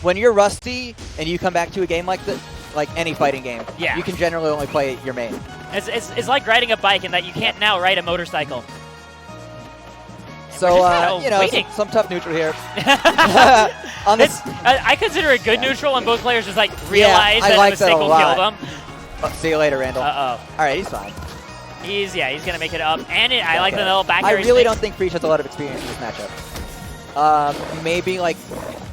when you're rusty and you come back to a game like this, like any fighting game, you can generally only play your main. It's like riding a bike in that you can't now ride a motorcycle. So, you know, some tough neutral here. On this, I consider it good neutral when both players just like realize that like a mistake will kill them. See you later, Randle. Uh-oh. All right, he's fine. He's going to make it up. And I like the little back air. I really don't think Freege has a lot of experience in this matchup.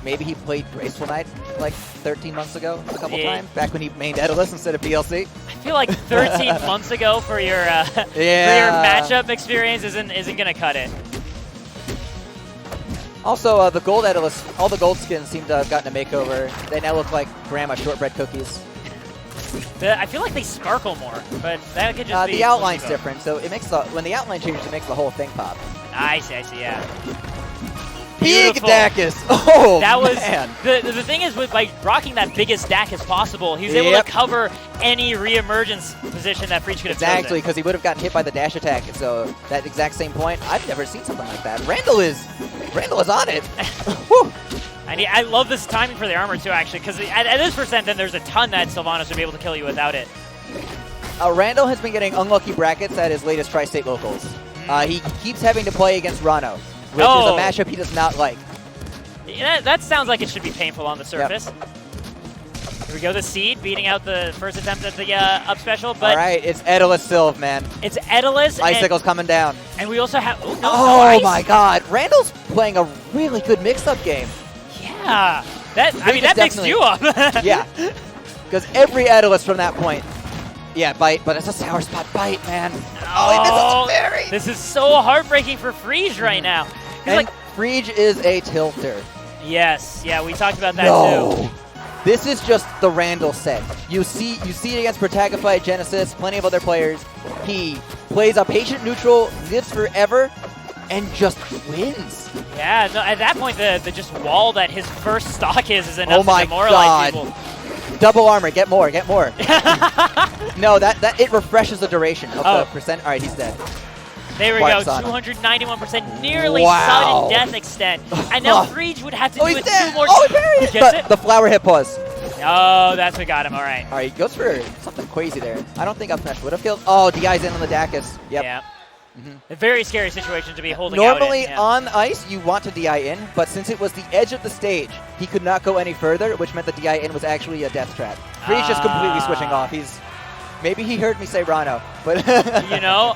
Maybe he played Graceful Knight like 13 months ago a couple times, back when he mained Daedalus instead of DLC. I feel like 13 months ago for your matchup experience isn't going to cut it. Also, the gold Daedalus, all the gold skins seem to have gotten a makeover. They now look like grandma shortbread cookies. I feel like they sparkle more, but that could just be... The outline's different, so it makes when the outline changes, it makes the whole thing pop. I see, yeah. Big Dacus! Oh, that was, man. The thing is, by rocking that biggest Dacus possible, he was able to cover any reemergence position that Freege could have chosen. Exactly, because he would have gotten hit by the dash attack. So that exact same point, I've never seen something like that. Randle is on it. I love this timing for the armor too, actually, because at this percent, then there's a ton that Sylvanas would be able to kill you without it. Randle has been getting unlucky brackets at his latest Tri-State Locals. He keeps having to play against Rano, which is a matchup he does not like. Yeah, that sounds like it should be painful on the surface. Yep. Here we go, the Seed beating out the first attempt at the up special. But all right, it's Daedalus Sylv, man. It's Daedalus. Icicle's coming down. And we also have... Oh my god, Randle's playing a really good mix-up game. Yeah, that mixed you up. Yeah, because every Daedalus from that point, bite, but it's a sour spot bite, man. Oh, he misses very. This is so heartbreaking for Freege right now. And Freege is a tilter. Yes, we talked about that too. This is just the Randle set. You see it against Protagophyte, Genesis, plenty of other players. He plays a patient neutral, lives forever, and just wins. Yeah, no, at that point, the just wall that his first stock is enough to demoralize people. Double armor, get more. No, that it refreshes the duration of the percent. All right, he's dead. There we go, 291%, nearly sudden death extent. And now Freege would have to do it 2 more times. He gets it? The flower hit pause. Oh, that's what got him, all right. All right, he goes for something crazy there. I don't think up smash would have killed. Oh, DI's in on the Dacus. Yep. Yeah. A very scary situation to be holding Normally, out in. on ice, you want to DI in, but since it was the edge of the stage, he could not go any further, which meant the DI in was actually a death trap. Freege just completely switching off. Maybe he heard me say Rano, but... You know,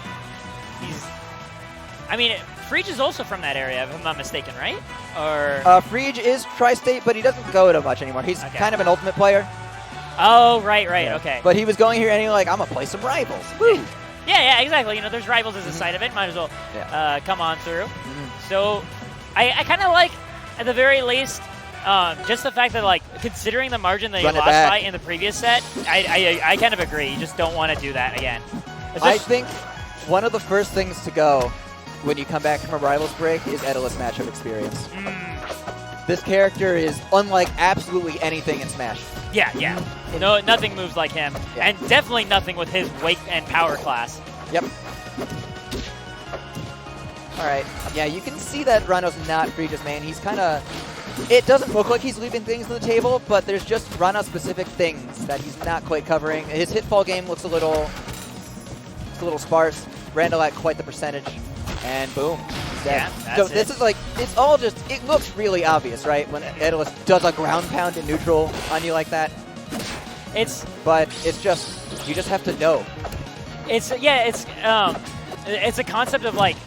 Freege is also from that area, if I'm not mistaken, right? Or Freege is Tri-State, but he doesn't go to much anymore. He's kind of an ultimate player. Oh, right, okay. But he was going here and he was like, I'm going to play some rivals. Woo! Yeah, exactly. You know, there's rivals as a side of it. Might as well come on through. So I kind of like, at the very least, just the fact that, like, considering the margin that he lost by in the previous set, I kind of agree. You just don't want to do that again. I think one of the first things to go when you come back from a Rivals break is Daedalus matchup experience. This character is unlike absolutely anything in Smash. Yeah. No, nothing moves like him. Yeah. And definitely nothing with his weight and power class. Yep. All right. Yeah, you can see that Rano's not Freege's main. He's kind of... It doesn't look like he's leaving things on the table, but there's just Rano-specific things that he's not quite covering. His hitfall game looks a little sparse. Randle at quite the percentage. And boom, he's dead. Yeah, so this is like, it's all just, it looks really obvious, right? When Daedalus does a ground pound in neutral on you like that. But it's just, you just have to know. It's a concept of like,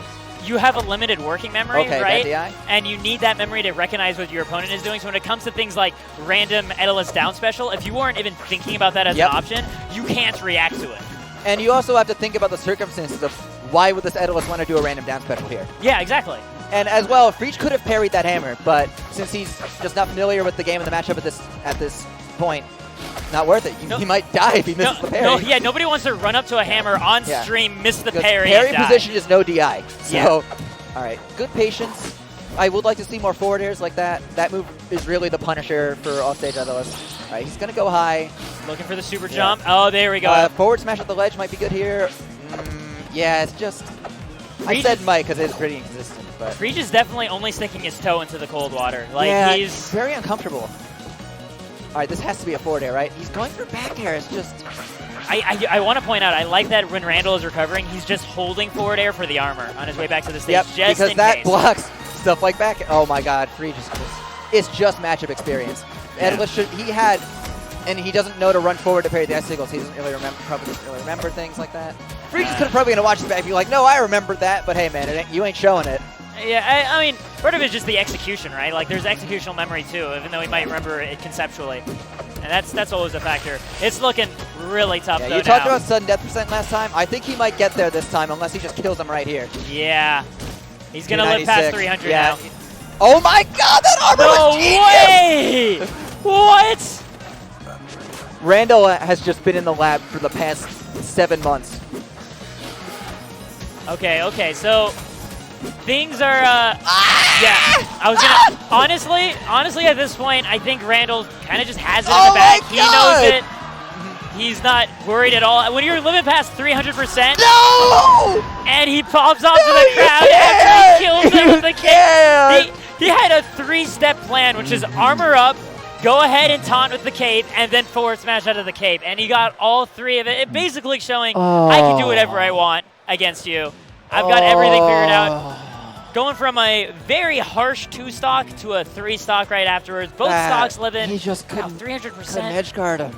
you have a limited working memory, right? And you need that memory to recognize what your opponent is doing. So when it comes to things like random Daedalus down special, if you weren't even thinking about that as an option, you can't react to it. And you also have to think about the circumstances of why would this Daedalus want to do a random down special here? Yeah, exactly. And as well, Freege could have parried that hammer, but since he's just not familiar with the game and the matchup at this point, not worth it. He might die if he misses the parry. Nobody wants to run up to a hammer on stream, miss the parry, parry position is no DI. So, all right, good patience. I would like to see more forward airs like that. That move is really the punisher for offstage Daedalus. All right, he's going to go high. Looking for the super jump. Oh, there we go. Forward smash at the ledge might be good here. Yeah, it's just... I said Mike because it's pretty inconsistent. But Freege is definitely only sticking his toe into the cold water. Like, he's very uncomfortable. All right, this has to be a forward air, right? He's going for back air. It's just... I want to point out, I like that when Randle is recovering, he's just holding forward air for the armor on his way back to the stage. Yep, just because in that case. blocks stuff like back. Oh my God, Freege is just... It's just matchup experience. And he had... And he doesn't know to run forward to parry the ice signals. He doesn't really remember, probably doesn't really remember things like that. Freege could have probably gonna watch this back and be like, no, I remembered that, but hey man, you ain't showing it. Yeah, I mean, part of it is just the execution, right? Like, there's executional memory too, even though he might remember it conceptually. And that's always a factor. It's looking really tough, though, you talked about sudden death percent last time. I think he might get there this time, unless he just kills him right here. Yeah. He's going to live past 300 now. Oh my God, that armor was genius! No way! What? Randle has just been in the lab for the past 7 months. Okay, so things are, yeah. I was gonna, honestly, at this point, I think Randle kind of just has it in the bag. He knows it. He's not worried at all. When you're living past 300%, no! And he pops off to the crowd after he kills him with the kick. He had a 3-step plan, which is armor up, go ahead and taunt with the cape, and then forward smash out of the cape. And he got all 3 of it. It basically showing I can do whatever I want against you. I've got everything figured out. Going from a very harsh 2-stock to a 3-stock right afterwards. Both stocks living he just couldn't 300%. Couldn't edge guard him.